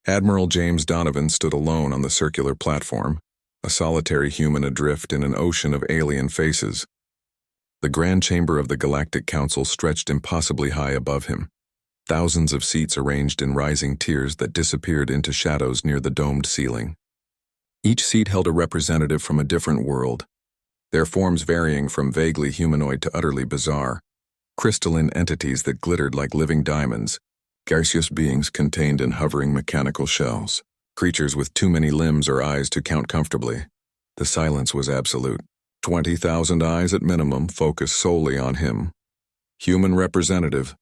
Admiral James Donovan stood alone on the circular platform, a solitary human adrift in an ocean of alien faces. The grand chamber of the Galactic Council stretched impossibly high above him, thousands of seats arranged in rising tiers that disappeared into shadows near the domed ceiling. Each seat held a representative from a different world, their forms varying from vaguely humanoid to utterly bizarre, crystalline entities that glittered like living diamonds, gaseous beings contained in hovering mechanical shells, creatures with too many limbs or eyes to count comfortably. The silence was absolute. 20,000 eyes at minimum focused solely on him. Human representative,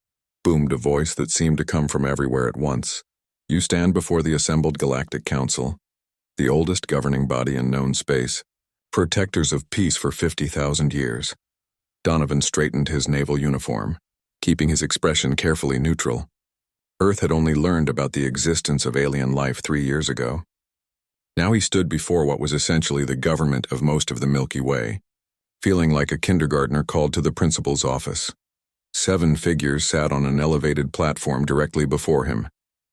boomed a voice that seemed to come from everywhere at once. You stand before the assembled Galactic Council, the oldest governing body in known space, protectors of peace for 50,000 years. Donovan straightened his naval uniform, keeping his expression carefully neutral. Earth had only learned about the existence of alien life 3 years ago. Now he stood before what was essentially the government of most of the Milky Way, feeling like a kindergartner called to the principal's office. 7 figures sat on an elevated platform directly before him,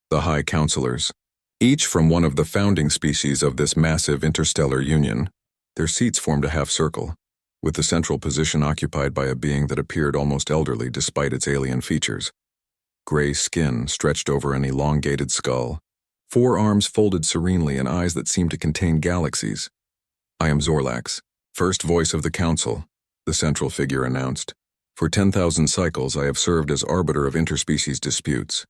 the High Counselors, each from one of the founding species of this massive interstellar union. Their seats formed a half-circle, with the central position occupied by a being that appeared almost elderly despite its alien features. Gray skin stretched over an elongated skull, 4 arms folded serenely and eyes that seemed to contain galaxies. I am Zorlax, first voice of the council, the central figure announced. For 10,000 cycles I have served as arbiter of interspecies disputes.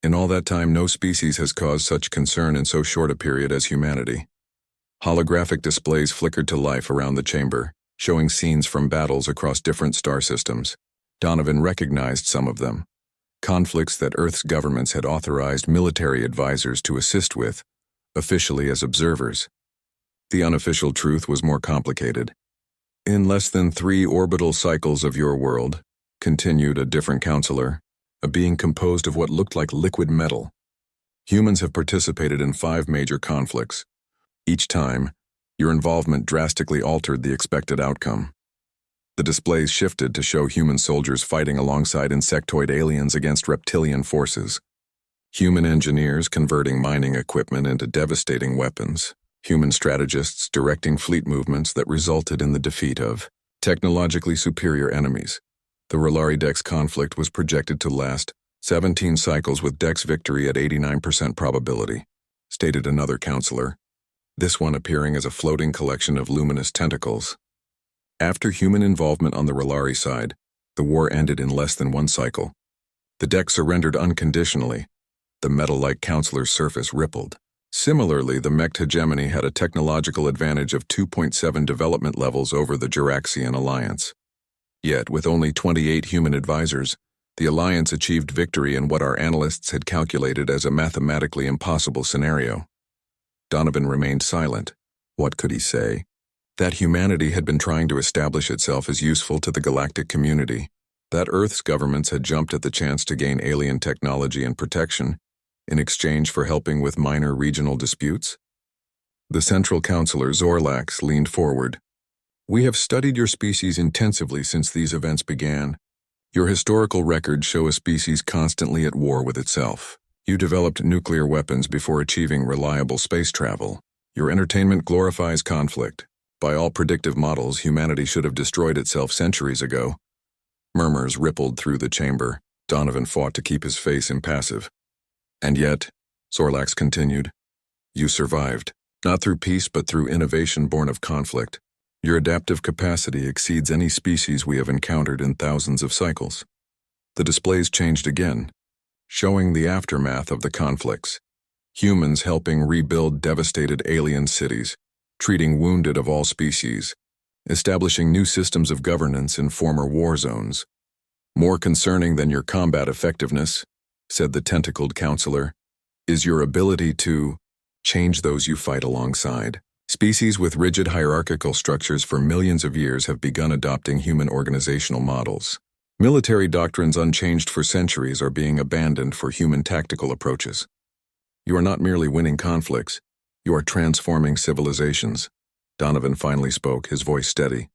In all that time no species has caused such concern in so short a period as humanity. Holographic displays flickered to life around the chamber, showing scenes from battles across different star systems. Donovan recognized some of them. Conflicts that Earth's governments had authorized military advisors to assist with, officially as observers. The unofficial truth was more complicated. In less than 3 orbital cycles of your world, continued a different counselor, a being composed of what looked like liquid metal. Humans have participated in 5 major conflicts. Each time, your involvement drastically altered the expected outcome. The displays shifted to show human soldiers fighting alongside insectoid aliens against reptilian forces. Human engineers converting mining equipment into devastating weapons. Human strategists directing fleet movements that resulted in the defeat of technologically superior enemies. The Rolari Dex conflict was projected to last 17 cycles with Dex victory at 89% probability, stated another counselor, this one appearing as a floating collection of luminous tentacles. After human involvement on the Rolari side, the war ended in less than 1 cycle. The Dex surrendered unconditionally. The metal-like counselor's surface rippled. Similarly, the mech hegemony had a technological advantage of 2.7 development levels over the Juraxian Alliance. Yet, with only 28 human advisors, the Alliance achieved victory in what our analysts had calculated as a mathematically impossible scenario. Donovan remained silent. What could he say? That humanity had been trying to establish itself as useful to the galactic community. That Earth's governments had jumped at the chance to gain alien technology and protection in exchange for helping with minor regional disputes? The central counselor, Zorlax, leaned forward. We have studied your species intensively since these events began. Your historical records show a species constantly at war with itself. You developed nuclear weapons before achieving reliable space travel. Your entertainment glorifies conflict. By all predictive models, humanity should have destroyed itself centuries ago. Murmurs rippled through the chamber. Donovan fought to keep his face impassive. And yet, Zorlax continued, you survived, not through peace but through innovation born of conflict. Your adaptive capacity exceeds any species we have encountered in thousands of cycles. The displays changed again, showing the aftermath of the conflicts. Humans helping rebuild devastated alien cities, treating wounded of all species, establishing new systems of governance in former war zones. More concerning than your combat effectiveness, said the tentacled counselor, is your ability to change those you fight alongside. Species with rigid hierarchical structures for millions of years have begun adopting human organizational models. Military doctrines unchanged for centuries are being abandoned for human tactical approaches. You are not merely winning conflicts, you are transforming civilizations. Donovan finally spoke, his voice steady.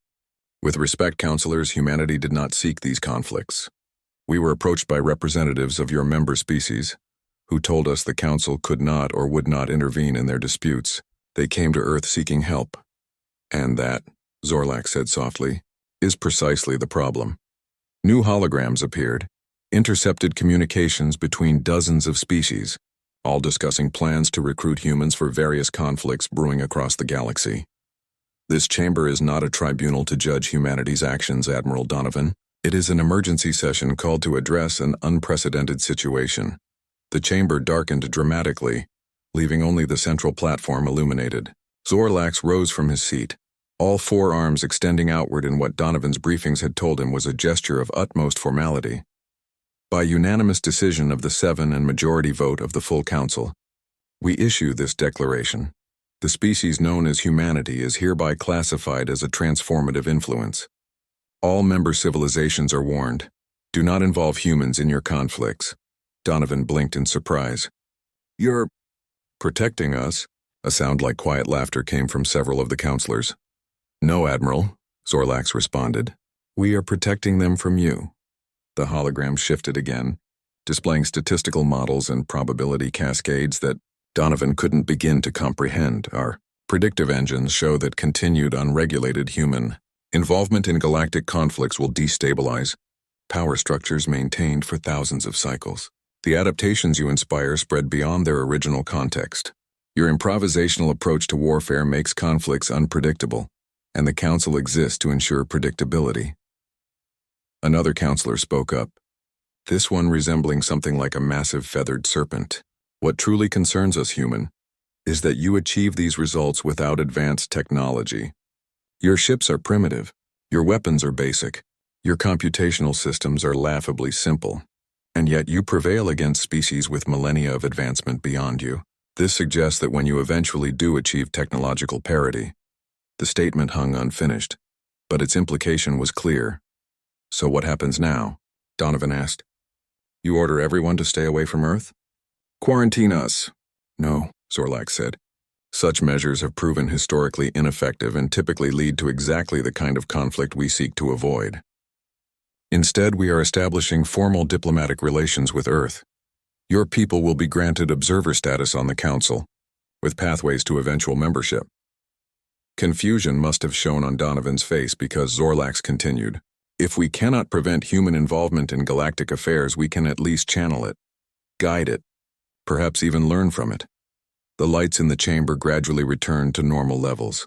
With respect, counselors, humanity did not seek these conflicts. We were approached by representatives of your member species, who told us the Council could not or would not intervene in their disputes. They came to Earth seeking help. And that, Zorlak said softly, is precisely the problem. New holograms appeared, intercepted communications between dozens of species, all discussing plans to recruit humans for various conflicts brewing across the galaxy. This chamber is not a tribunal to judge humanity's actions, Admiral Donovan. It is an emergency session called to address an unprecedented situation. The chamber darkened dramatically, leaving only the central platform illuminated. Zorlax rose from his seat, all four arms extending outward in what Donovan's briefings had told him was a gesture of utmost formality. By unanimous decision of the 7 and majority vote of the full council, we issue this declaration. The species known as humanity is hereby classified as a transformative influence. All member civilizations are warned. Do not involve humans in your conflicts. Donovan blinked in surprise. You're protecting us? A sound like quiet laughter came from several of the counselors. No, Admiral, Zorlax responded. We are protecting them from you. The hologram shifted again, displaying statistical models and probability cascades that Donovan couldn't begin to comprehend. Our predictive engines show that continued unregulated human involvement in galactic conflicts will destabilize power structures maintained for thousands of cycles. The adaptations you inspire spread beyond their original context. Your improvisational approach to warfare makes conflicts unpredictable, and the Council exists to ensure predictability. Another counselor spoke up, this one resembling something like a massive feathered serpent. What truly concerns us, human, is that you achieve these results without advanced technology. Your ships are primitive, your weapons are basic, your computational systems are laughably simple, and yet you prevail against species with millennia of advancement beyond you. This suggests that when you eventually do achieve technological parity, the statement hung unfinished, but its implication was clear. So what happens now? Donovan asked. You order everyone to stay away from Earth? Quarantine us. No, Zorlax said. Such measures have proven historically ineffective and typically lead to exactly the kind of conflict we seek to avoid. Instead, we are establishing formal diplomatic relations with Earth. Your people will be granted observer status on the Council, with pathways to eventual membership. Confusion must have shown on Donovan's face because Zorlax continued. If we cannot prevent human involvement in galactic affairs, we can at least channel it, guide it, perhaps even learn from it. The lights in the chamber gradually returned to normal levels.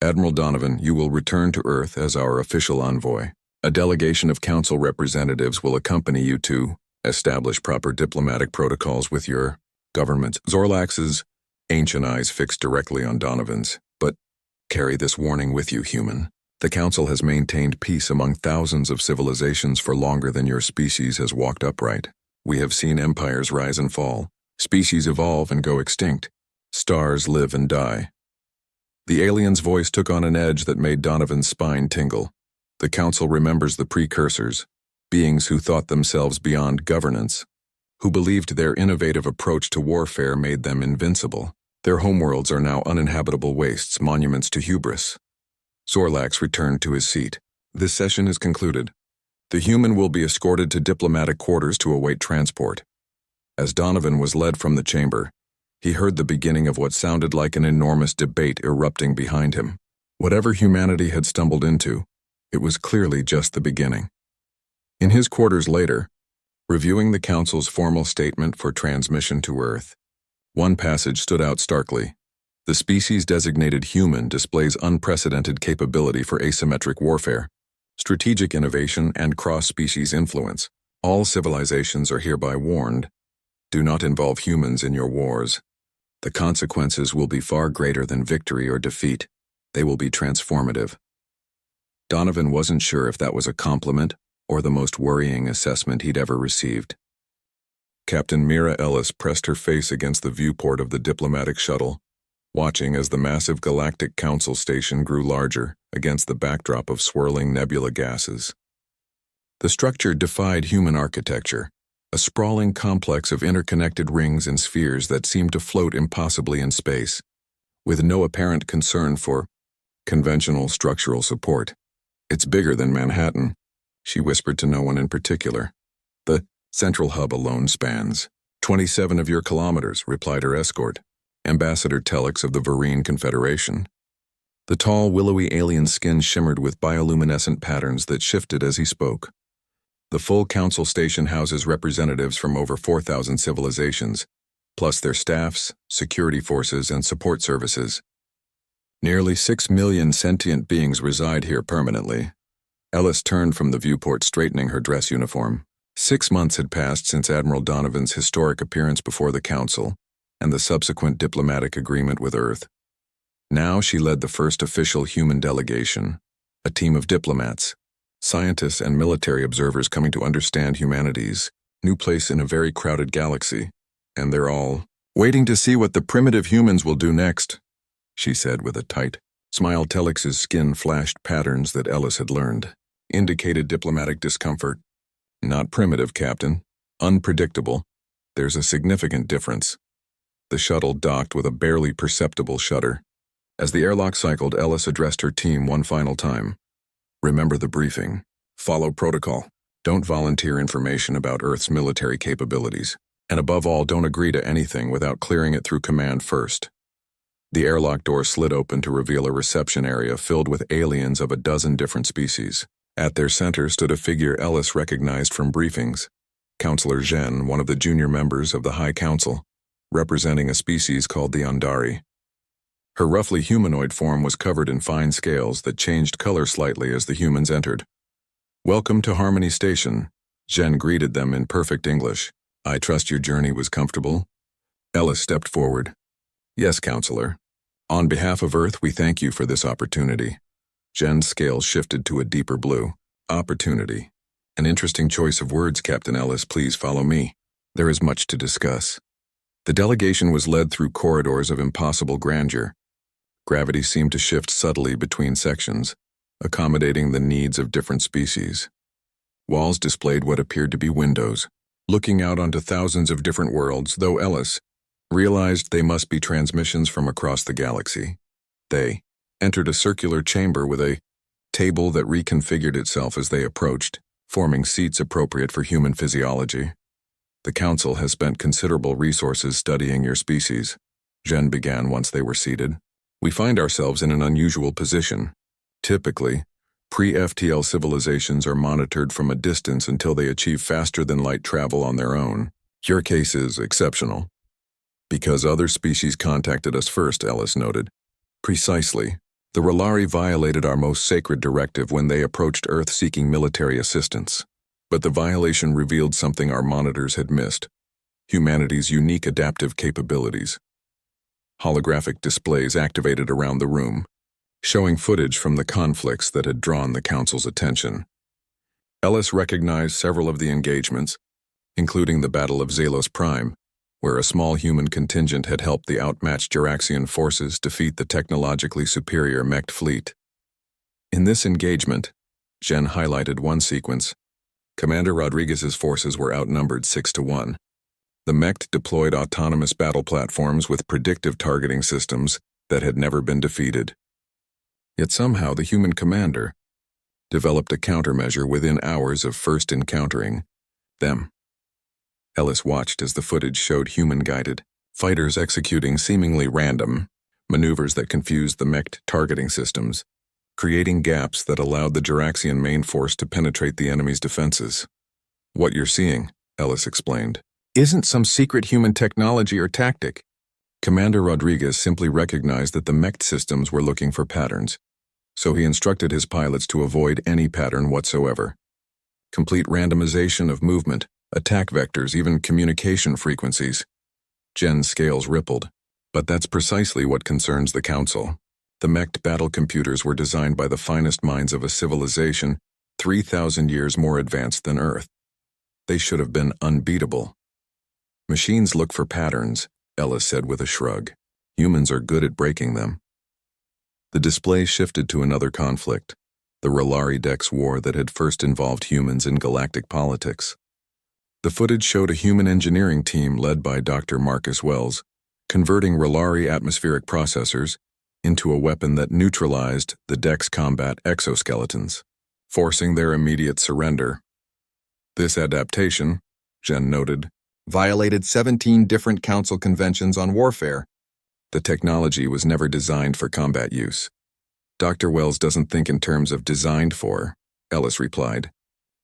Admiral Donovan, you will return to Earth as our official envoy. A delegation of Council representatives will accompany you to establish proper diplomatic protocols with your government. Zorlax's ancient eyes fixed directly on Donovan's. But carry this warning with you, human. The Council has maintained peace among thousands of civilizations for longer than your species has walked upright. We have seen empires rise and fall, species evolve and go extinct, stars live and die. The alien's voice took on an edge that made Donovan's spine tingle. The Council remembers the precursors, beings who thought themselves beyond governance, who believed their innovative approach to warfare made them invincible. Their homeworlds are now uninhabitable wastes, monuments to hubris. Zorlax returned to his seat. This session is concluded. The human will be escorted to diplomatic quarters to await transport. As Donovan was led from the chamber, he heard the beginning of what sounded like an enormous debate erupting behind him. Whatever humanity had stumbled into, it was clearly just the beginning. In his quarters later, reviewing the Council's formal statement for transmission to Earth, one passage stood out starkly. The species designated human displays unprecedented capability for asymmetric warfare, strategic innovation, and cross-species influence. All civilizations are hereby warned. Do not involve humans in your wars. The consequences will be far greater than victory or defeat. They will be transformative. Donovan wasn't sure if that was a compliment or the most worrying assessment he'd ever received. Captain Mira Ellis pressed her face against the viewport of the diplomatic shuttle, watching as the massive Galactic Council station grew larger against the backdrop of swirling nebula gases. The structure defied human architecture, a sprawling complex of interconnected rings and spheres that seemed to float impossibly in space, with no apparent concern for conventional structural support. It's bigger than Manhattan, she whispered to no one in particular. The central hub alone spans "27 of your kilometers," replied her escort, Ambassador Telex of the Vereen Confederation. The tall, willowy alien skin shimmered with bioluminescent patterns that shifted as he spoke. The full council station houses representatives from over 4,000 civilizations, plus their staffs, security forces, and support services. Nearly 6 million sentient beings reside here permanently. Ellis turned from the viewport, straightening her dress uniform. 6 months had passed since Admiral Donovan's historic appearance before the Council and the subsequent diplomatic agreement with Earth. Now she led the first official human delegation, a team of diplomats, scientists, and military observers coming to understand humanity's new place in a very crowded galaxy, and they're all waiting to see what the primitive humans will do next, she said with a tight smile. Telex's skin flashed patterns that Ellis had learned, indicated diplomatic discomfort. "Not primitive, Captain. Unpredictable. There's a significant difference." The shuttle docked with a barely perceptible shudder. As the airlock cycled, Ellis addressed her team one final time. "Remember the briefing. Follow protocol. Don't volunteer information about Earth's military capabilities. And above all, don't agree to anything without clearing it through command first." The airlock door slid open to reveal a reception area filled with aliens of a dozen different species. At their center stood a figure Ellis recognized from briefings, Counselor Zhen, one of the junior members of the High Council, representing a species called the Andari. Her roughly humanoid form was covered in fine scales that changed color slightly as the humans entered. "Welcome to Harmony Station," Zhen greeted them in perfect English. "I trust your journey was comfortable?" Ellis stepped forward. "Yes, Counselor. On behalf of Earth, we thank you for this opportunity." Zhen's scales shifted to a deeper blue. "Opportunity. An interesting choice of words, Captain Ellis. Please follow me. There is much to discuss." The delegation was led through corridors of impossible grandeur. Gravity seemed to shift subtly between sections, accommodating the needs of different species. Walls displayed what appeared to be windows, looking out onto thousands of different worlds, though Ellis realized they must be transmissions from across the galaxy. They entered a circular chamber with a table that reconfigured itself as they approached, forming seats appropriate for human physiology. "The Council has spent considerable resources studying your species," Zhen began once they were seated. "We find ourselves in an unusual position. Typically, pre-FTL civilizations are monitored from a distance until they achieve faster-than-light travel on their own. Your case is exceptional." "Because other species contacted us first," Ellis noted. "Precisely. The R'hllari violated our most sacred directive when they approached Earth seeking military assistance. But the violation revealed something our monitors had missed: humanity's unique adaptive capabilities." Holographic displays activated around the room, showing footage from the conflicts that had drawn the Council's attention. Ellis recognized several of the engagements, including the Battle of Zalos Prime, where a small human contingent had helped the outmatched Juraxian forces defeat the technologically superior mech fleet. In this engagement, Zhen highlighted one sequence. Commander Rodriguez's forces were outnumbered 6-1. The mech deployed autonomous battle platforms with predictive targeting systems that had never been defeated. Yet somehow the human commander developed a countermeasure within hours of first encountering them. Ellis watched as the footage showed human-guided fighters executing seemingly random maneuvers that confused the mech targeting systems, creating gaps that allowed the Juraxian main force to penetrate the enemy's defenses. "What you're seeing," Ellis explained, "isn't some secret human technology or tactic." Commander Rodriguez simply recognized that the mech systems were looking for patterns, so he instructed his pilots to avoid any pattern whatsoever. Complete randomization of movement, attack vectors, even communication frequencies. Zhen's scales rippled. "But that's precisely what concerns the Council. The mech battle computers were designed by the finest minds of a civilization 3,000 years more advanced than Earth. They should have been unbeatable." "Machines look for patterns," Ellis said with a shrug. "Humans are good at breaking them." The display shifted to another conflict, the R'hllari Dex War that had first involved humans in galactic politics. The footage showed a human engineering team led by Dr. Marcus Wells, converting R'hllari atmospheric processors into a weapon that neutralized the Dex combat exoskeletons, forcing their immediate surrender. "This adaptation," Zhen noted, violated 17 different council conventions on warfare. The technology was never designed for combat use. Dr. Wells doesn't think in terms of designed for, Ellis replied.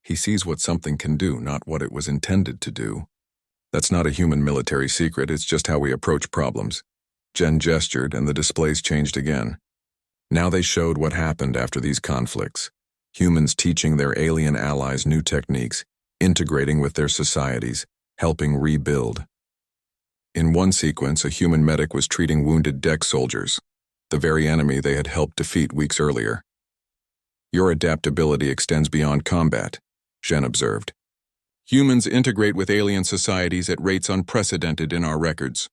He sees what something can do, not what it was intended to do. That's not a human military secret, it's just how we approach problems. Jen gestured, and the displays changed again. Now they showed what happened after these conflicts. Humans teaching their alien allies new techniques, integrating with their societies, helping rebuild. In one sequence, a human medic was treating wounded deck soldiers, the very enemy they had helped defeat weeks earlier. Your adaptability extends beyond combat, Jen observed. Humans integrate with alien societies at rates unprecedented in our records.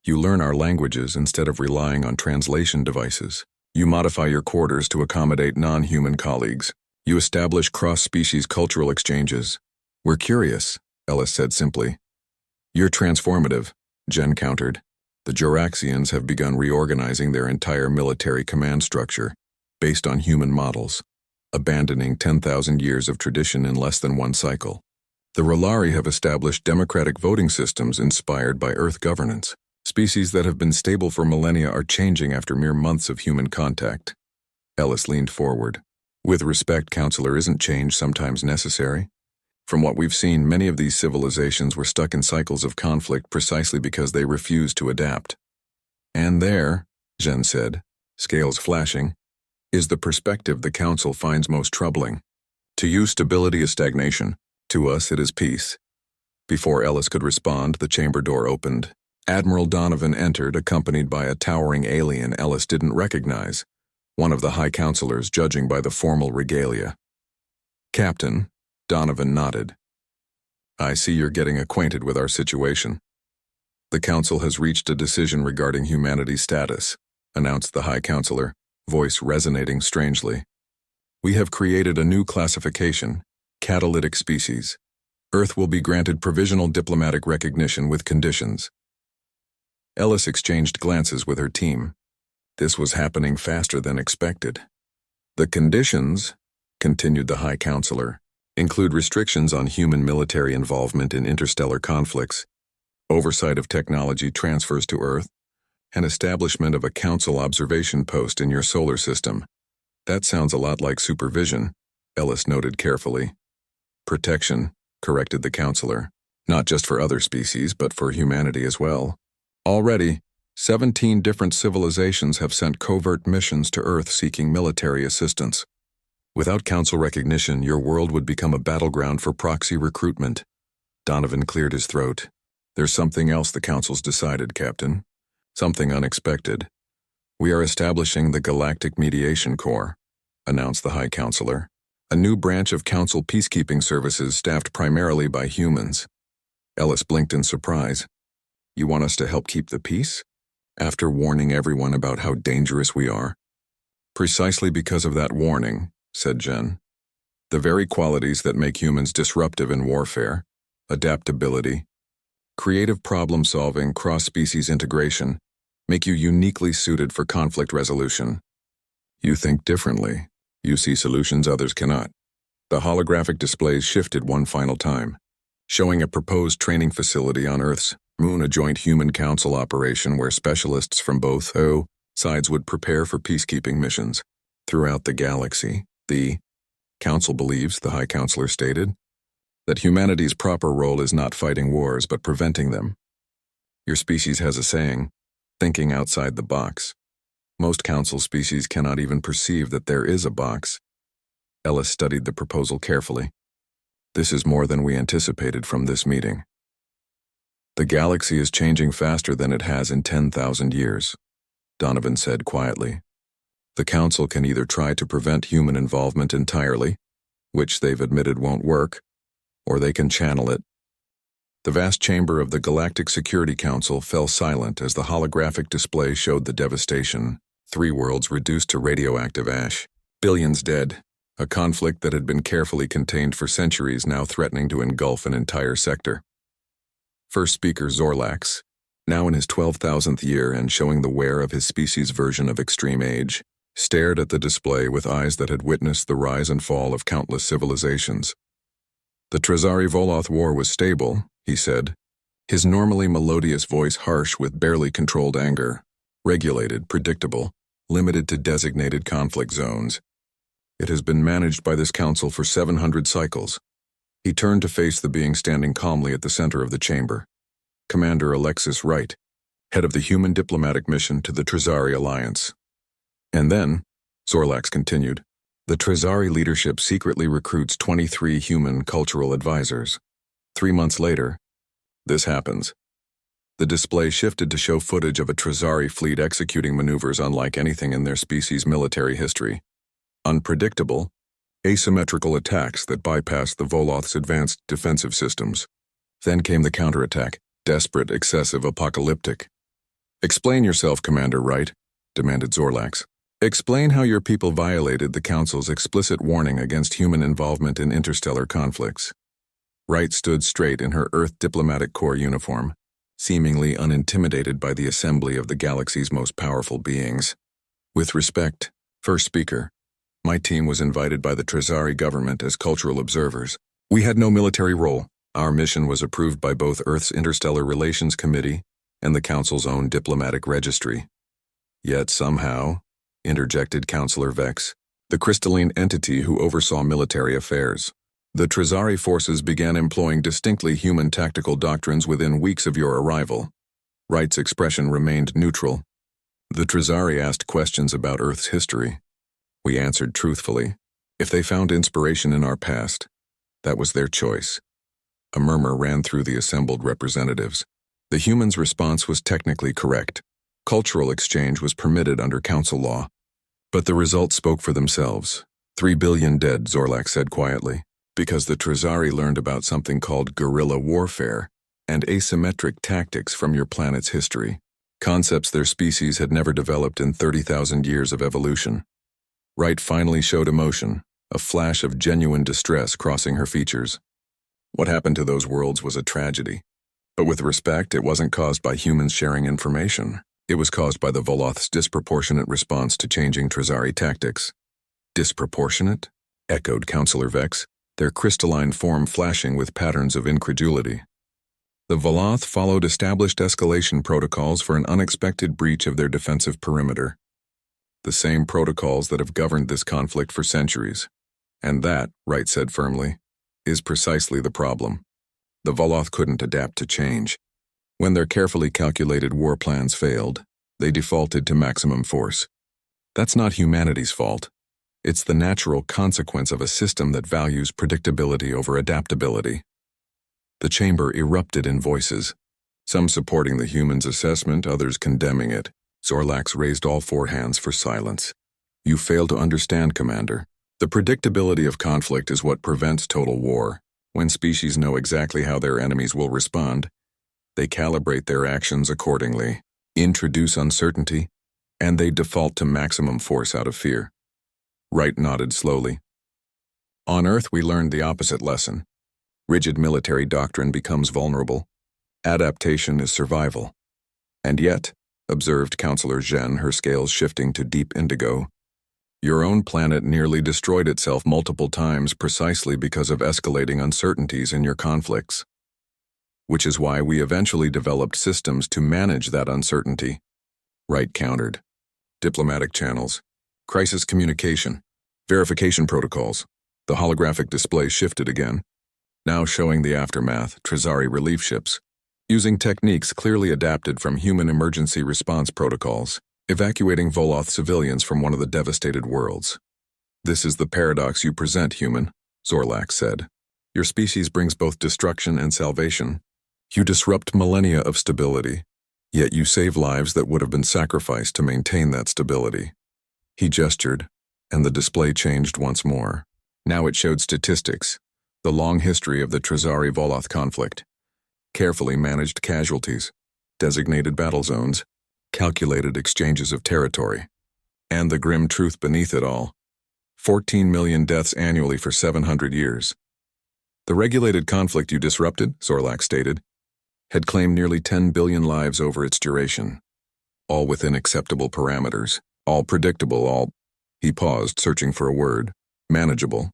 You learn our languages instead of relying on translation devices. You modify your quarters to accommodate non-human colleagues. You establish cross-species cultural exchanges. We're curious, Ellis said simply. You're transformative, Jen countered. The Juraxians have begun reorganizing their entire military command structure based on human models, abandoning 10,000 years of tradition in less than one cycle. The Rolari have established democratic voting systems inspired by Earth governance. Species that have been stable for millennia are changing after mere months of human contact. Ellis leaned forward. With respect, Counselor, isn't change sometimes necessary? From what we've seen, many of these civilizations were stuck in cycles of conflict precisely because they refused to adapt. And there, Jen said, scales flashing, is the perspective the Council finds most troubling. To you, stability is stagnation. To us, it is peace. Before Ellis could respond, the chamber door opened. Admiral Donovan entered, accompanied by a towering alien Ellis didn't recognize, one of the High Counselors judging by the formal regalia. Captain, Donovan nodded. I see you're getting acquainted with our situation. The Council has reached a decision regarding humanity's status, announced the High Counselor, voice resonating strangely. We have created a new classification, catalytic species. Earth will be granted provisional diplomatic recognition with conditions. Ellis exchanged glances with her team. This was happening faster than expected. The conditions, continued the High Counselor, include restrictions on human military involvement in interstellar conflicts, oversight of technology transfers to Earth, and establishment of a Council observation post in your solar system. That sounds a lot like supervision, Ellis noted carefully. Protection, corrected the Counselor, not just for other species, but for humanity as well. Already, 17 different civilizations have sent covert missions to Earth seeking military assistance. Without Council recognition, your world would become a battleground for proxy recruitment. Donovan cleared his throat. There's something else the Council's decided, Captain. Something unexpected. We are establishing the Galactic Mediation Corps, announced the High Counselor, a new branch of Council peacekeeping services staffed primarily by humans. Ellis blinked in surprise. You want us to help keep the peace? After warning everyone about how dangerous we are? Precisely because of that warning, said Jen. The very qualities that make humans disruptive in warfare, adaptability, creative problem-solving, cross-species integration, make you uniquely suited for conflict resolution. You think differently. You see solutions others cannot. The holographic displays shifted one final time, showing a proposed training facility on Earth's moon, a joint human council operation where specialists from both sides would prepare for peacekeeping missions. Throughout the galaxy, the Council believes, the High Counselor stated, that humanity's proper role is not fighting wars but preventing them. Your species has a saying, thinking outside the box. Most Council species cannot even perceive that there is a box. Ellis studied the proposal carefully. This is more than we anticipated from this meeting. The galaxy is changing faster than it has in 10,000 years, Donovan said quietly. The Council can either try to prevent human involvement entirely, which they've admitted won't work, or they can channel it. The vast chamber of the Galactic Security Council fell silent as the holographic display showed the devastation. 3 worlds reduced to radioactive ash, billions dead, a conflict that had been carefully contained for centuries now threatening to engulf an entire sector. First speaker Zorlax, now in his 12,000th year and showing the wear of his species' version of extreme age, stared at the display with eyes that had witnessed the rise and fall of countless civilizations. The Trazari-Voloth War was stable, he said, His normally melodious voice harsh with barely controlled anger, regulated, predictable, limited to designated conflict zones. It has been managed by this council for 700 cycles. He turned to face the being standing calmly at the center of the chamber. Commander Alexis Wright, head of the human diplomatic mission to the Trizari Alliance. And then, Zorlax continued, the Trizari leadership secretly recruits 23 human cultural advisors. 3 months later, this happens. The display shifted to show footage of a Trizari fleet executing maneuvers unlike anything in their species' military history. Unpredictable, asymmetrical attacks that bypassed the Voloth's advanced defensive systems. Then came the counterattack, desperate, excessive, apocalyptic. Explain yourself, Commander Wright, demanded Zorlax. Explain how your people violated the Council's explicit warning against human involvement in interstellar conflicts. Wright stood straight in her Earth Diplomatic Corps uniform, seemingly unintimidated by the assembly of the galaxy's most powerful beings. With respect, first speaker, my team was invited by the Trizari government as cultural observers. We had no military role. Our mission was approved by both Earth's Interstellar Relations Committee and the Council's own diplomatic registry. Yet somehow, interjected Councillor Vex, the crystalline entity who oversaw military affairs, the Trizari forces began employing distinctly human tactical doctrines within weeks of your arrival. Wright's expression remained neutral. The Trizari asked questions about Earth's history. We answered truthfully. If they found inspiration in our past, that was their choice. A murmur ran through the assembled representatives. The humans' response was technically correct. Cultural exchange was permitted under council law. But the results spoke for themselves. 3 billion dead, Zorlax said quietly, because the Trizari learned about something called guerrilla warfare and asymmetric tactics from your planet's history. Concepts their species had never developed in 30,000 years of evolution. Wright finally showed emotion, a flash of genuine distress crossing her features. What happened to those worlds was a tragedy. But with respect, it wasn't caused by humans sharing information. It was caused by the Voloth's disproportionate response to changing Trizari tactics. Disproportionate? Echoed Councillor Vex, their crystalline form flashing with patterns of incredulity. The Voloth followed established escalation protocols for an unexpected breach of their defensive perimeter. The same protocols that have governed this conflict for centuries. And that, Wright said firmly, is precisely the problem. The Voloth couldn't adapt to change. When their carefully calculated war plans failed, they defaulted to maximum force. That's not humanity's fault. It's the natural consequence of a system that values predictability over adaptability. The chamber erupted in voices, some supporting the humans' assessment, others condemning it. Zorlax raised all 4 hands for silence. You fail to understand, Commander. The predictability of conflict is what prevents total war. When species know exactly how their enemies will respond, they calibrate their actions accordingly, introduce uncertainty, and they default to maximum force out of fear. Wright nodded slowly. On Earth, we learned the opposite lesson. Rigid military doctrine becomes vulnerable. Adaptation is survival. And yet, observed Councillor Zhen, her scales shifting to deep indigo, your own planet nearly destroyed itself multiple times precisely because of escalating uncertainties in your conflicts. Which is why we eventually developed systems to manage that uncertainty. Wright countered. Diplomatic channels, crisis communication, verification protocols. The holographic display shifted again, now showing the aftermath, Trizari relief ships, using techniques clearly adapted from human emergency response protocols, evacuating Voloth civilians from one of the devastated worlds. This is the paradox you present, human, Zorlax said. Your species brings both destruction and salvation. You disrupt millennia of stability, yet you save lives that would have been sacrificed to maintain that stability. He gestured, and the display changed once more. Now it showed statistics, the long history of the Trizari-Voloth conflict, carefully managed casualties, designated battle zones, calculated exchanges of territory, and the grim truth beneath it all. 14 million deaths annually for 700 years. The regulated conflict you disrupted, Zorlax stated, had claimed nearly 10 billion lives over its duration, all within acceptable parameters, all predictable, all... He paused, searching for a word. Manageable.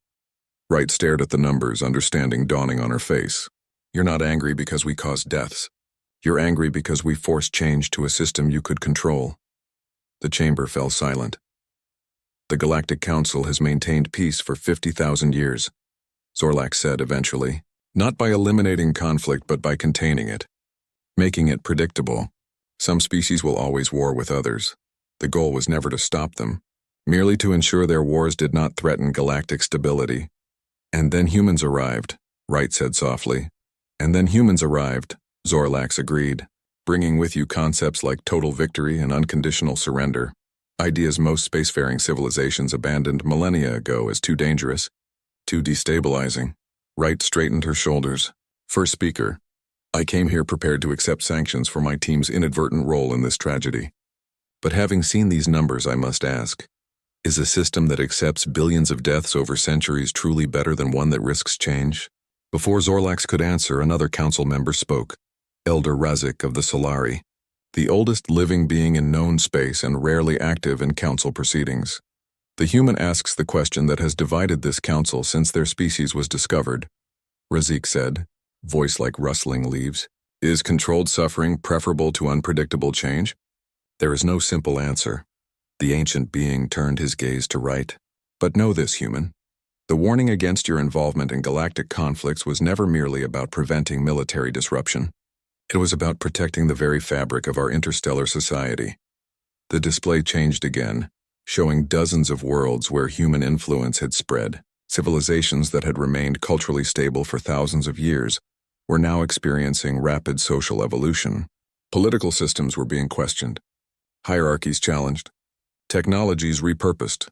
Wright stared at the numbers, understanding dawning on her face. You're not angry because we caused deaths. You're angry because we forced change to a system you could control. The chamber fell silent. The Galactic Council has maintained peace for 50,000 years, Zorlak said eventually, not by eliminating conflict but by containing it, making it predictable. Some species will always war with others. The goal was never to stop them, merely to ensure their wars did not threaten galactic stability. And then humans arrived, Wright said softly. And then humans arrived, Zorlax agreed, bringing with you concepts like total victory and unconditional surrender, ideas most spacefaring civilizations abandoned millennia ago as too dangerous, too destabilizing. Wright straightened her shoulders. First speaker, I came here prepared to accept sanctions for my team's inadvertent role in this tragedy. But having seen these numbers, I must ask, is a system that accepts billions of deaths over centuries truly better than one that risks change? Before Zorlax could answer, another council member spoke, Elder Razik of the Solari, the oldest living being in known space and rarely active in council proceedings. The human asks the question that has divided this council since their species was discovered. Razik said, voice like rustling leaves, is controlled suffering preferable to unpredictable change? There is no simple answer. The ancient being turned his gaze to Wright. But know this, human. The warning against your involvement in galactic conflicts was never merely about preventing military disruption. It was about protecting the very fabric of our interstellar society. The display changed again, showing dozens of worlds where human influence had spread. Civilizations that had remained culturally stable for thousands of years were now experiencing rapid social evolution. Political systems were being questioned, hierarchies challenged, technologies repurposed.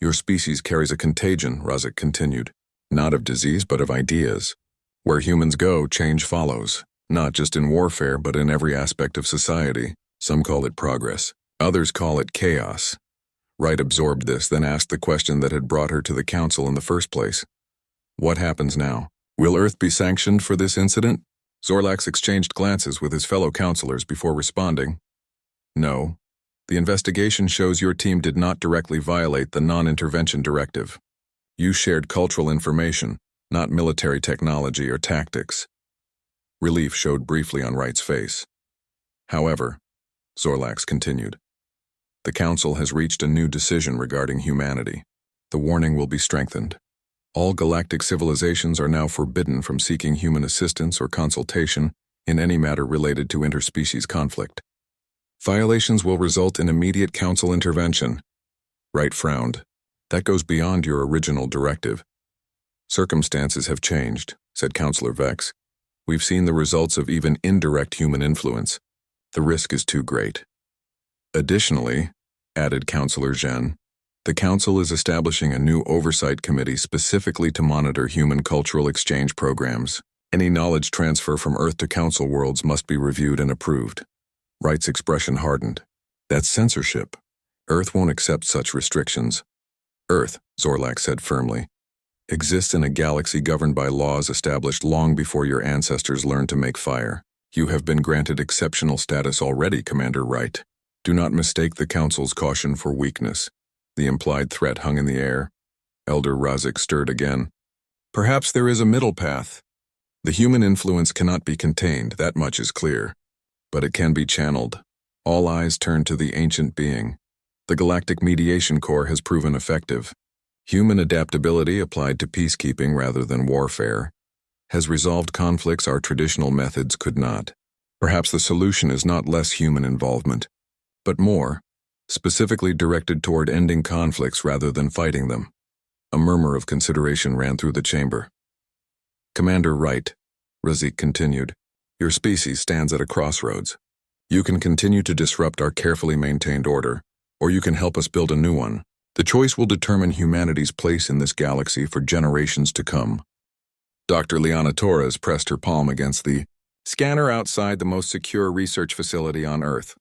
Your species carries a contagion, Razik continued, not of disease but of ideas. Where humans go, change follows, not just in warfare but in every aspect of society. Some call it progress, others call it chaos. Wright absorbed this, then asked the question that had brought her to the council in the first place. What happens now? Will Earth be sanctioned for this incident? Zorlax exchanged glances with his fellow councilors before responding. No. The investigation shows your team did not directly violate the non-intervention directive. You shared cultural information, not military technology or tactics. Relief showed briefly on Wright's face. However, Zorlax continued, the Council has reached a new decision regarding humanity. The warning will be strengthened. All galactic civilizations are now forbidden from seeking human assistance or consultation in any matter related to interspecies conflict. Violations will result in immediate Council intervention. Wright frowned. That goes beyond your original directive. Circumstances have changed, said Councillor Vex. We've seen the results of even indirect human influence. The risk is too great. Additionally, added Councillor Zhen, the Council is establishing a new oversight committee specifically to monitor human cultural exchange programs. Any knowledge transfer from Earth to Council worlds must be reviewed and approved. Wright's expression hardened. That's censorship. Earth won't accept such restrictions. Earth, Zorlax said firmly, exists in a galaxy governed by laws established long before your ancestors learned to make fire. You have been granted exceptional status already, Commander Wright. Do not mistake the Council's caution for weakness. The implied threat hung in the air. Elder Razik stirred again. Perhaps there is a middle path. The human influence cannot be contained, that much is clear. But it can be channeled. All eyes turn to the ancient being. The Galactic Mediation Corps has proven effective. Human adaptability applied to peacekeeping rather than warfare has resolved conflicts our traditional methods could not. Perhaps the solution is not less human involvement, but more, specifically directed toward ending conflicts rather than fighting them. A murmur of consideration ran through the chamber. Commander Wright, Razik continued, your species stands at a crossroads. You can continue to disrupt our carefully maintained order, or you can help us build a new one. The choice will determine humanity's place in this galaxy for generations to come. Dr. Liana Torres pressed her palm against the scanner outside the most secure research facility on Earth.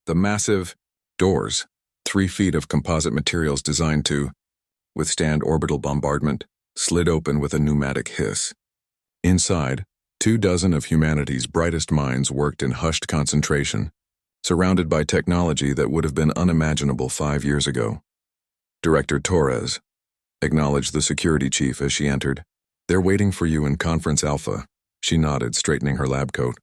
The massive doors, 3 feet of composite materials designed to withstand orbital bombardment, slid open with a pneumatic hiss. Inside, 24 of humanity's brightest minds worked in hushed concentration, surrounded by technology that would have been unimaginable 5 years ago. Director Torres acknowledged the security chief as she entered. They're waiting for you in Conference Alpha. She nodded, straightening her lab coat.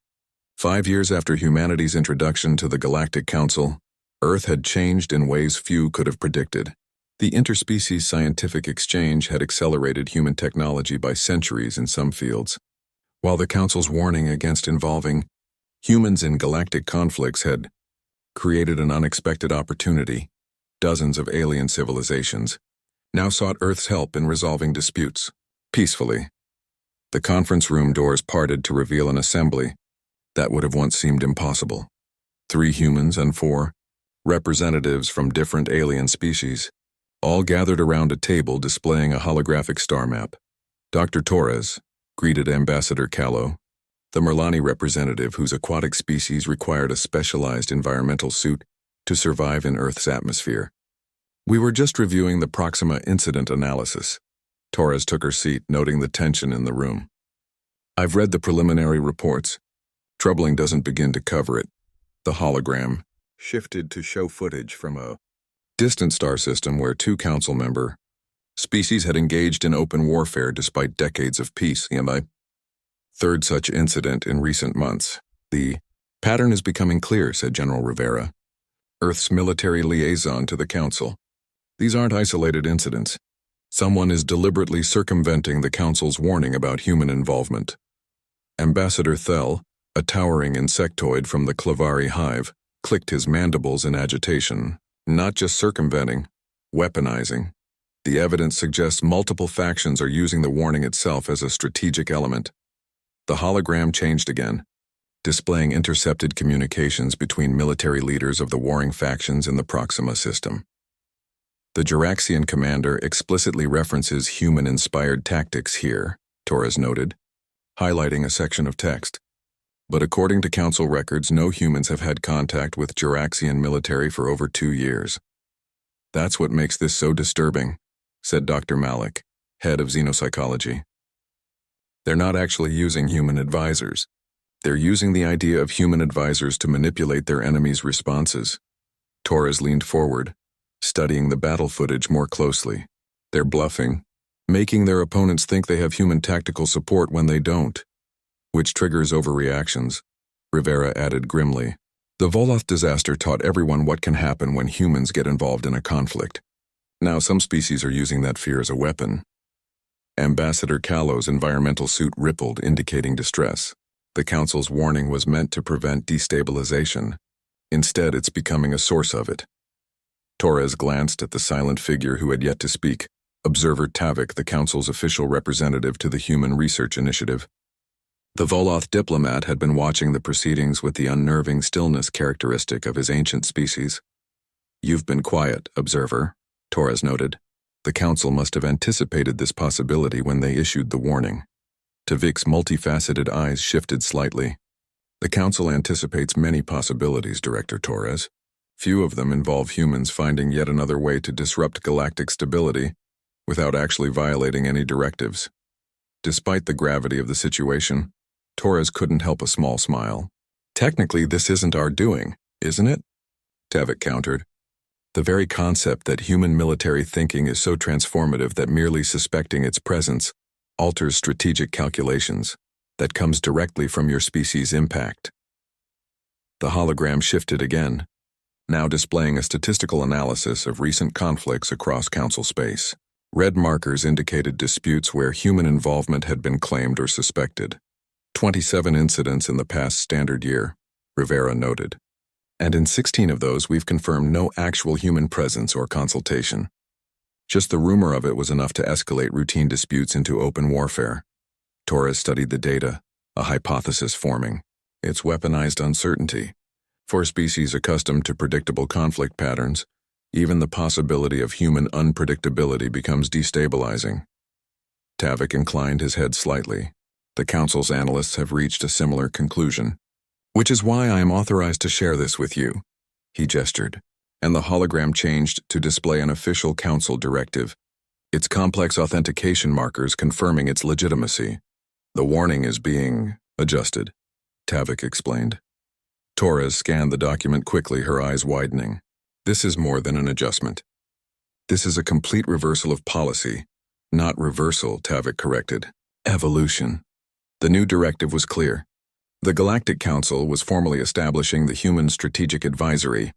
5 years after humanity's introduction to the Galactic Council, Earth had changed in ways few could have predicted. The interspecies scientific exchange had accelerated human technology by centuries in some fields, while the Council's warning against involving humans in galactic conflicts had created an unexpected opportunity. Dozens of alien civilizations now sought Earth's help in resolving disputes peacefully. The conference room doors parted to reveal an assembly that would have once seemed impossible. 3 humans and 4 representatives from different alien species, all gathered around a table displaying a holographic star map. Dr. Torres greeted Ambassador Callow, the Merlani representative whose aquatic species required a specialized environmental suit to survive in Earth's atmosphere. "We were just reviewing the Proxima incident analysis." Torres took her seat, noting the tension in the room. "I've read the preliminary reports. Troubling doesn't begin to cover it." The hologram shifted to show footage from a distant star system where 2 council member species had engaged in open warfare despite decades of peace. The 3rd such incident in recent months. "The pattern is becoming clear," said General Rivera, Earth's military liaison to the Council. "These aren't isolated incidents. Someone is deliberately circumventing the Council's warning about human involvement." Ambassador Thel, a towering insectoid from the Clavari hive, clicked his mandibles in agitation. "Not just circumventing, weaponizing. The evidence suggests multiple factions are using the warning itself as a strategic element." The hologram changed again, displaying intercepted communications between military leaders of the warring factions in the Proxima system. "The Juraxian commander explicitly references human-inspired tactics here," Torres noted, highlighting a section of text. "But according to Council records, no humans have had contact with Juraxian military for over 2 years. That's what makes this so disturbing," said Dr. Malik, head of xenopsychology. "They're not actually using human advisors. They're using the idea of human advisors to manipulate their enemies' responses." Torres leaned forward, studying the battle footage more closely. "They're bluffing, making their opponents think they have human tactical support when they don't, which triggers overreactions," Rivera added grimly. "The Voloth disaster taught everyone what can happen when humans get involved in a conflict. Now some species are using that fear as a weapon." Ambassador Callow's environmental suit rippled, indicating distress. The Council's warning was meant to prevent destabilization. Instead, it's becoming a source of it. Torres glanced at the silent figure who had yet to speak, Observer Tavik, the Council's official representative to the Human Research Initiative. The Voloth diplomat had been watching the proceedings with the unnerving stillness characteristic of his ancient species. "You've been quiet, Observer," Torres noted. The Council must have anticipated this possibility when they issued the warning. Tavik's multifaceted eyes shifted slightly. "The Council anticipates many possibilities, Director Torres. Few of them involve humans finding yet another way to disrupt galactic stability without actually violating any directives." Despite the gravity of the situation, Torres couldn't help a small smile. "Technically, this isn't our doing, isn't it?" Tavik countered. "The very concept that human military thinking is so transformative that merely suspecting its presence alters strategic calculations. That comes directly from your species' impact." The hologram shifted again, now displaying a statistical analysis of recent conflicts across Council space. Red markers indicated disputes where human involvement had been claimed or suspected. 27 incidents in the past standard year, Rivera noted. And in 16 of those, we've confirmed no actual human presence or consultation. Just the rumor of it was enough to escalate routine disputes into open warfare. Torres studied the data, a hypothesis forming. It's weaponized uncertainty. For species accustomed to predictable conflict patterns, even the possibility of human unpredictability becomes destabilizing. Tavik inclined his head slightly. The Council's analysts have reached a similar conclusion. "Which is why I am authorized to share this with you," he gestured, and the hologram changed to display an official Council directive, its complex authentication markers confirming its legitimacy. "The warning is being adjusted," Tavik explained. Torres scanned the document quickly, her eyes widening. "This is more than an adjustment. This is a complete reversal of policy." "Not reversal," Tavik corrected. "Evolution." The new directive was clear. The Galactic Council was formally establishing the Human Strategic Advisory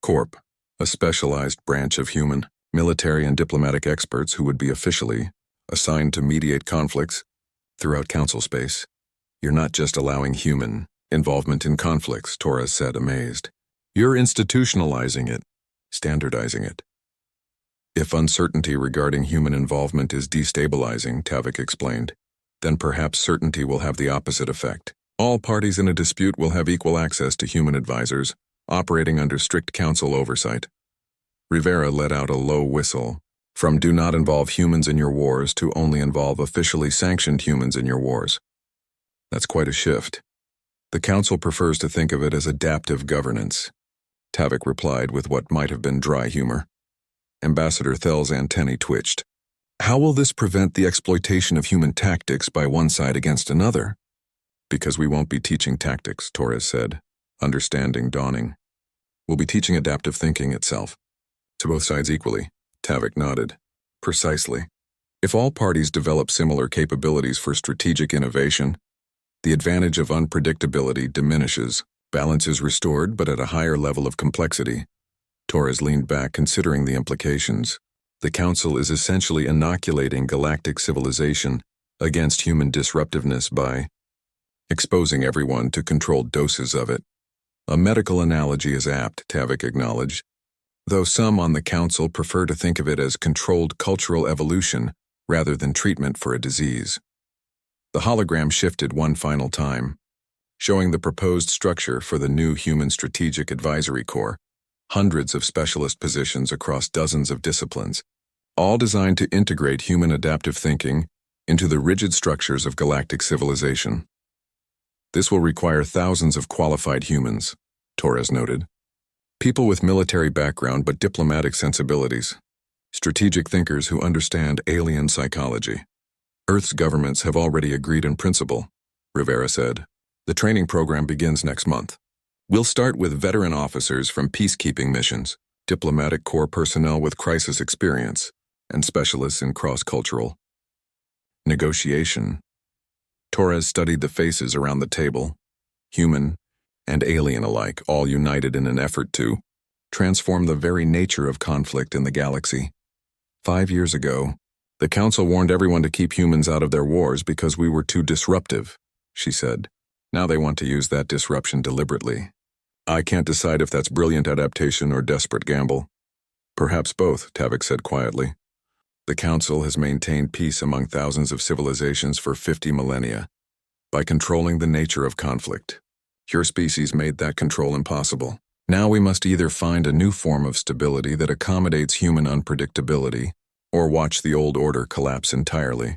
Corp, a specialized branch of human, military and diplomatic experts who would be officially assigned to mediate conflicts throughout council space. You're not just allowing human involvement in conflicts, Torres said, amazed. You're institutionalizing it, standardizing it. If uncertainty regarding human involvement is destabilizing, Tavik explained, then perhaps certainty will have the opposite effect. All parties in a dispute will have equal access to human advisors, operating under strict council oversight. Rivera let out a low whistle, from do not involve humans in your wars to only involve officially sanctioned humans in your wars. That's quite a shift. The council prefers to think of it as adaptive governance, Tavik replied with what might have been dry humor. Ambassador Thell's antennae twitched. How will this prevent the exploitation of human tactics by one side against another? Because we won't be teaching tactics, Torres said, understanding dawning. We'll be teaching adaptive thinking itself. To both sides equally, Tavik nodded. Precisely. If all parties develop similar capabilities for strategic innovation, the advantage of unpredictability diminishes, balance is restored but at a higher level of complexity. Torres leaned back, considering the implications. The Council is essentially inoculating galactic civilization against human disruptiveness by exposing everyone to controlled doses of it. A medical analogy is apt, Tavik acknowledged, though some on the Council prefer to think of it as controlled cultural evolution rather than treatment for a disease. The hologram shifted one final time, showing the proposed structure for the new Human Strategic Advisory Corps, hundreds of specialist positions across dozens of disciplines, all designed to integrate human adaptive thinking into the rigid structures of galactic civilization. This will require thousands of qualified humans, Torres noted. People with military background but diplomatic sensibilities, strategic thinkers who understand alien psychology. Earth's governments have already agreed in principle, Rivera said. The training program begins next month. We'll start with veteran officers from peacekeeping missions, diplomatic corps personnel with crisis experience, and specialists in cross-cultural negotiation. Torres studied the faces around the table, human and alien alike, all united in an effort to transform the very nature of conflict in the galaxy. 5 years ago, the Council warned everyone to keep humans out of their wars because we were too disruptive, she said. Now they want to use that disruption deliberately. I can't decide if that's brilliant adaptation or desperate gamble. Perhaps both, Tavik said quietly. The Council has maintained peace among thousands of civilizations for 50 millennia by controlling the nature of conflict. Your species made that control impossible. Now we must either find a new form of stability that accommodates human unpredictability or watch the old order collapse entirely.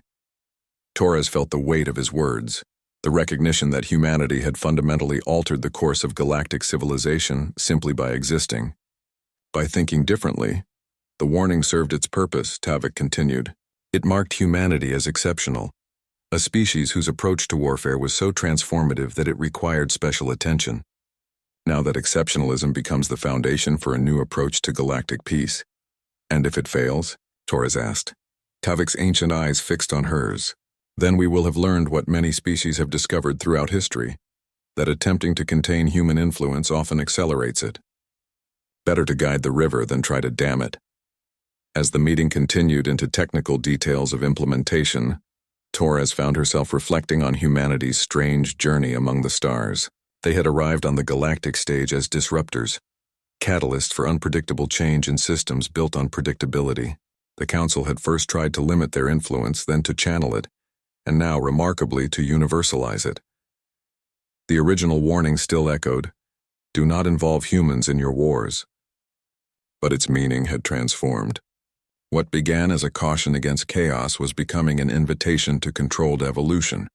Torres felt the weight of his words, the recognition that humanity had fundamentally altered the course of galactic civilization simply by existing. By thinking differently, the warning served its purpose, Tavik continued. It marked humanity as exceptional, a species whose approach to warfare was so transformative that it required special attention. Now that exceptionalism becomes the foundation for a new approach to galactic peace. And if it fails? Torres asked. Tavik's ancient eyes fixed on hers. Then we will have learned what many species have discovered throughout history, that attempting to contain human influence often accelerates it. Better to guide the river than try to dam it. As the meeting continued into technical details of implementation, Torres found herself reflecting on humanity's strange journey among the stars. They had arrived on the galactic stage as disruptors, catalysts for unpredictable change in systems built on predictability. The Council had first tried to limit their influence, then to channel it, and now, remarkably, to universalize it. The original warning still echoed, "Do not involve humans in your wars." But its meaning had transformed. What began as a caution against chaos was becoming an invitation to controlled evolution,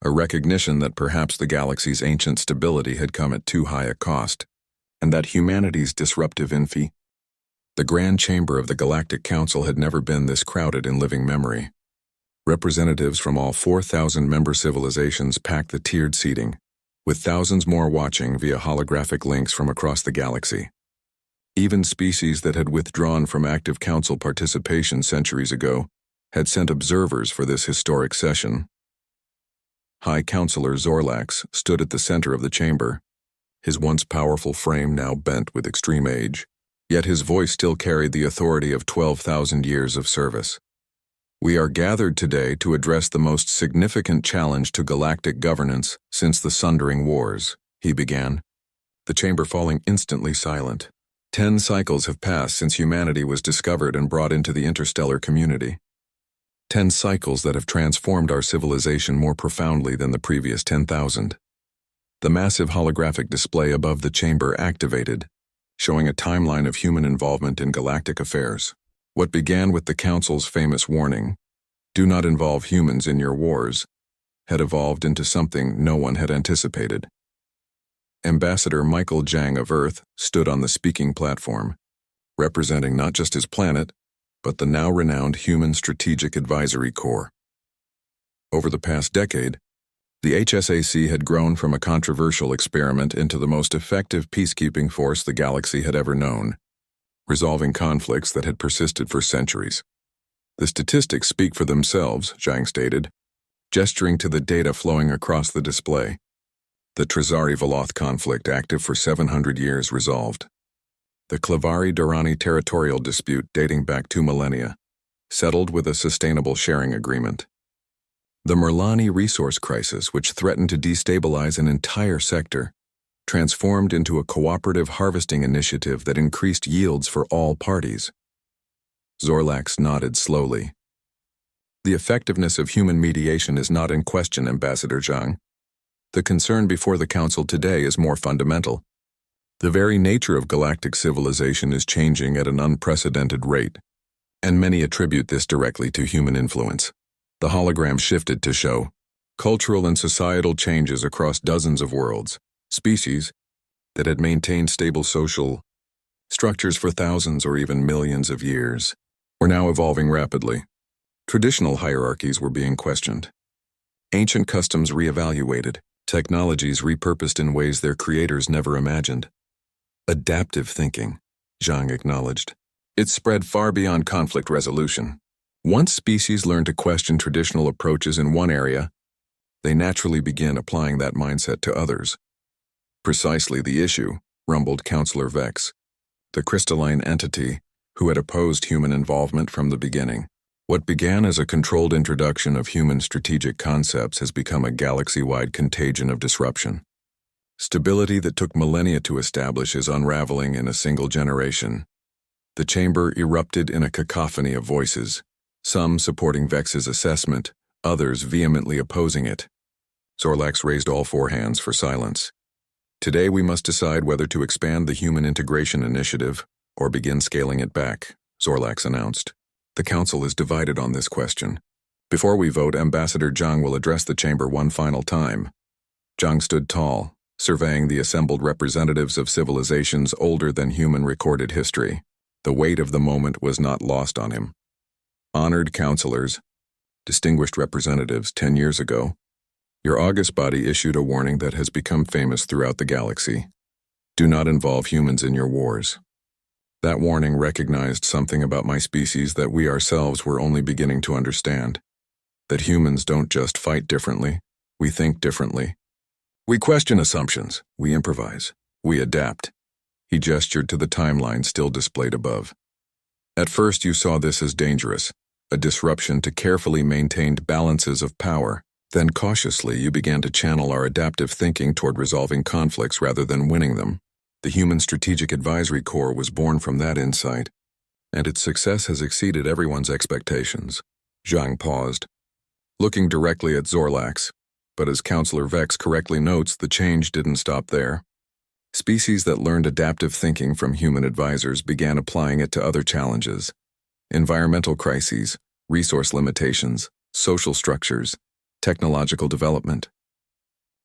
a recognition that perhaps the galaxy's ancient stability had come at too high a cost, and that humanity's disruptive The Grand Chamber of the Galactic Council had never been this crowded in living memory. Representatives from all 4,000 member civilizations packed the tiered seating, with thousands more watching via holographic links from across the galaxy. Even species that had withdrawn from active council participation centuries ago had sent observers for this historic session. High Counselor Zorlax stood at the center of the chamber, his once powerful frame now bent with extreme age, yet his voice still carried the authority of 12,000 years of service. "We are gathered today to address the most significant challenge to galactic governance since the Sundering Wars," he began, the chamber falling instantly silent. 10 cycles have passed since humanity was discovered and brought into the interstellar community. 10 cycles that have transformed our civilization more profoundly than the previous 10,000. The massive holographic display above the chamber activated, showing a timeline of human involvement in galactic affairs. What began with the Council's famous warning, "Do not involve humans in your wars," had evolved into something no one had anticipated. Ambassador Michael Jang of Earth stood on the speaking platform, representing not just his planet, but the now renowned Human Strategic Advisory Corps. Over the past decade, the HSAC had grown from a controversial experiment into the most effective peacekeeping force the galaxy had ever known, resolving conflicts that had persisted for centuries. "The statistics speak for themselves," Zhang stated, gesturing to the data flowing across the display. The Trizari-Veloth conflict, active for 700 years, resolved. The Clavari-Durrani territorial dispute, dating back 2 millennia, settled with a sustainable sharing agreement. The Merlani resource crisis, which threatened to destabilize an entire sector, transformed into a cooperative harvesting initiative that increased yields for all parties. Zorlax nodded slowly. "The effectiveness of human mediation is not in question, Ambassador Zhang. The concern before the Council today is more fundamental. The very nature of galactic civilization is changing at an unprecedented rate, and many attribute this directly to human influence." The hologram shifted to show cultural and societal changes across dozens of worlds. Species that had maintained stable social structures for thousands or even millions of years were now evolving rapidly. Traditional hierarchies were being questioned, ancient customs reevaluated, technologies repurposed in ways their creators never imagined. Adaptive thinking, Zhang acknowledged. It spread far beyond conflict resolution. Once species learn to question traditional approaches in one area, they naturally begin applying that mindset to others. "Precisely the issue," rumbled Counselor Vex, the crystalline entity who had opposed human involvement from the beginning. "What began as a controlled introduction of human strategic concepts has become a galaxy-wide contagion of disruption. Stability that took millennia to establish is unraveling in a single generation." The chamber erupted in a cacophony of voices, some supporting Vex's assessment, others vehemently opposing it. Zorlax raised all 4 hands for silence. "Today we must decide whether to expand the Human Integration Initiative or begin scaling it back," Zorlax announced. "The Council is divided on this question. Before we vote, Ambassador Zhang will address the chamber one final time." Zhang stood tall, surveying the assembled representatives of civilizations older than human recorded history. The weight of the moment was not lost on him. "Honored counselors, distinguished representatives, 10 years ago, your august body issued a warning that has become famous throughout the galaxy. Do not involve humans in your wars. That warning recognized something about my species that we ourselves were only beginning to understand. That humans don't just fight differently, we think differently. We question assumptions, we improvise, we adapt." He gestured to the timeline still displayed above. "At first you saw this as dangerous, a disruption to carefully maintained balances of power. Then cautiously you began to channel our adaptive thinking toward resolving conflicts rather than winning them. The Human Strategic Advisory Corps was born from that insight, and its success has exceeded everyone's expectations." Zhang paused, looking directly at Zorlax, but as Counselor Vex correctly notes, the change didn't stop there. Species that learned adaptive thinking from human advisors began applying it to other challenges: environmental crises, resource limitations, social structures, technological development.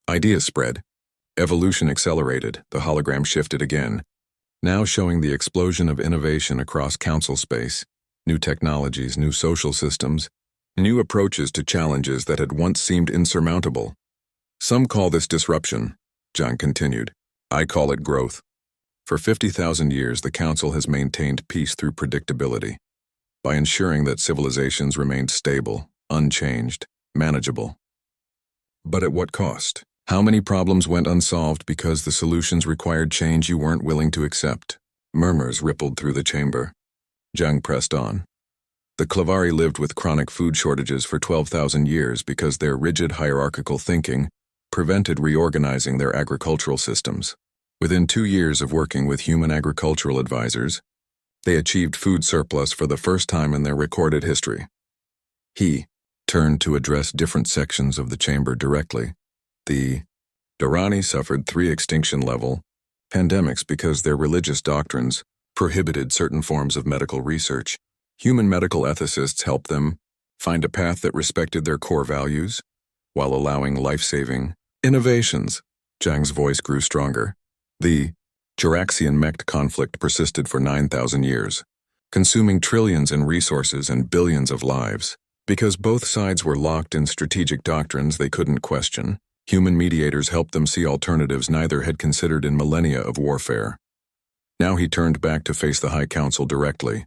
Ideas spread. Evolution accelerated. The hologram shifted again, now showing the explosion of innovation across council space, new technologies, new social systems, new approaches to challenges that had once seemed insurmountable. "Some call this disruption," Zhang continued. "I call it growth. For 50,000 years, the Council has maintained peace through predictability, by ensuring that civilizations remained stable, unchanged, manageable. But at what cost? How many problems went unsolved because the solutions required change you weren't willing to accept? Murmurs rippled through the chamber. Zhang pressed on. The Clavari lived with chronic food shortages for 12,000 years because their rigid hierarchical thinking prevented reorganizing their agricultural systems. Within 2 years of working with human agricultural advisors, they achieved food surplus for the first time in their recorded history. He turned to address different sections of the chamber directly. The Dharani suffered 3 extinction-level pandemics because their religious doctrines prohibited certain forms of medical research. Human medical ethicists helped them find a path that respected their core values while allowing life-saving innovations. Zhang's voice grew stronger. The Juraxian-Mech conflict persisted for 9,000 years, consuming trillions in resources and billions of lives. Because both sides were locked in strategic doctrines they couldn't question, human mediators helped them see alternatives neither had considered in millennia of warfare. Now he turned back to face the High Council directly.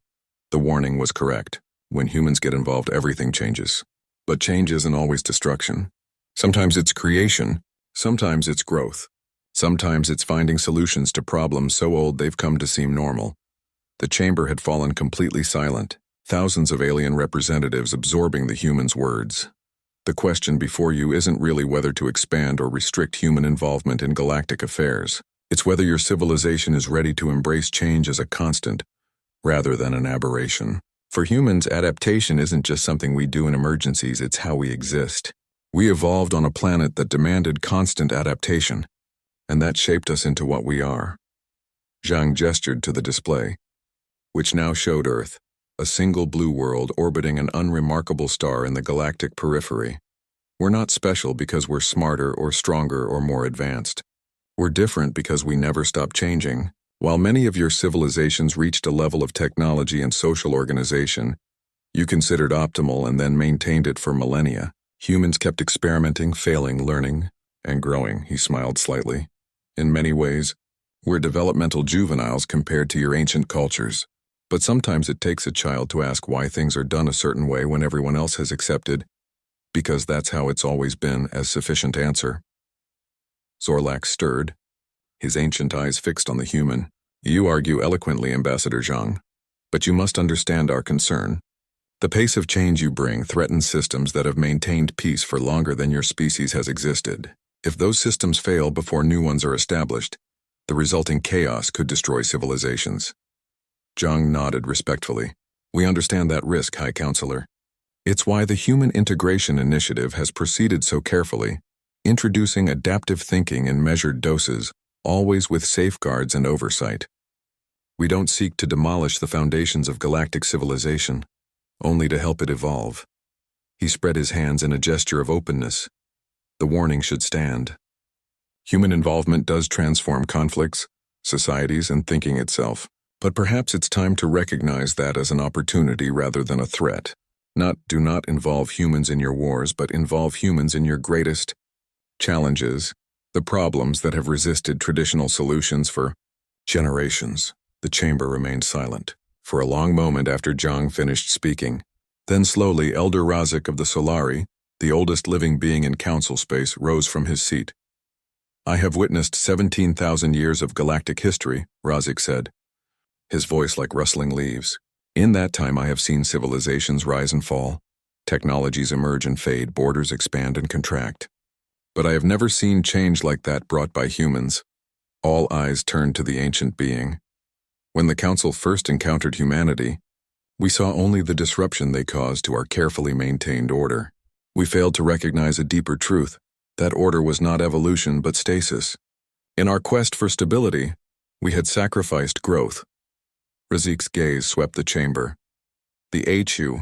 The warning was correct. When humans get involved, everything changes. But change isn't always destruction. Sometimes it's creation, sometimes it's growth. Sometimes it's finding solutions to problems so old they've come to seem normal. The chamber had fallen completely silent, thousands of alien representatives absorbing the humans' words. The question before you isn't really whether to expand or restrict human involvement in galactic affairs. It's whether your civilization is ready to embrace change as a constant, rather than an aberration. For humans, adaptation isn't just something we do in emergencies, it's how we exist. We evolved on a planet that demanded constant adaptation, and that shaped us into what we are. Zhang gestured to the display, which now showed Earth, a single blue world orbiting an unremarkable star in the galactic periphery. We're not special because we're smarter or stronger or more advanced. We're different because we never stop changing. While many of your civilizations reached a level of technology and social organization you considered optimal and then maintained it for millennia, humans kept experimenting, failing, learning, and growing. He smiled slightly. In many ways, we're developmental juveniles compared to your ancient cultures. But sometimes it takes a child to ask why things are done a certain way when everyone else has accepted, because that's how it's always been, as sufficient answer. Zorlak stirred, his ancient eyes fixed on the human. You argue eloquently, Ambassador Zhang, but you must understand our concern. The pace of change you bring threatens systems that have maintained peace for longer than your species has existed. If those systems fail before new ones are established, the resulting chaos could destroy civilizations. Zhang nodded respectfully. We understand that risk, High Counselor. It's why the Human Integration Initiative has proceeded so carefully, introducing adaptive thinking in measured doses, always with safeguards and oversight. We don't seek to demolish the foundations of galactic civilization, only to help it evolve. He spread his hands in a gesture of openness. The warning should stand. Human involvement does transform conflicts, societies, and thinking itself. But perhaps it's time to recognize that as an opportunity rather than a threat. Do not involve humans in your wars, but involve humans in your greatest challenges, the problems that have resisted traditional solutions for generations. The chamber remained silent for a long moment after Zhang finished speaking. Then slowly, Elder Razik of the Solari, the oldest living being in council space, rose from his seat. I have witnessed 17,000 years of galactic history, Razik said, his voice like rustling leaves. In that time I have seen civilizations rise and fall, technologies emerge and fade, borders expand and contract. But I have never seen change like that brought by humans. All eyes turned to the ancient being. When the Council first encountered humanity, we saw only the disruption they caused to our carefully maintained order. We failed to recognize a deeper truth. That order was not evolution but stasis. In our quest for stability, we had sacrificed growth. Razik's gaze swept the chamber. The HU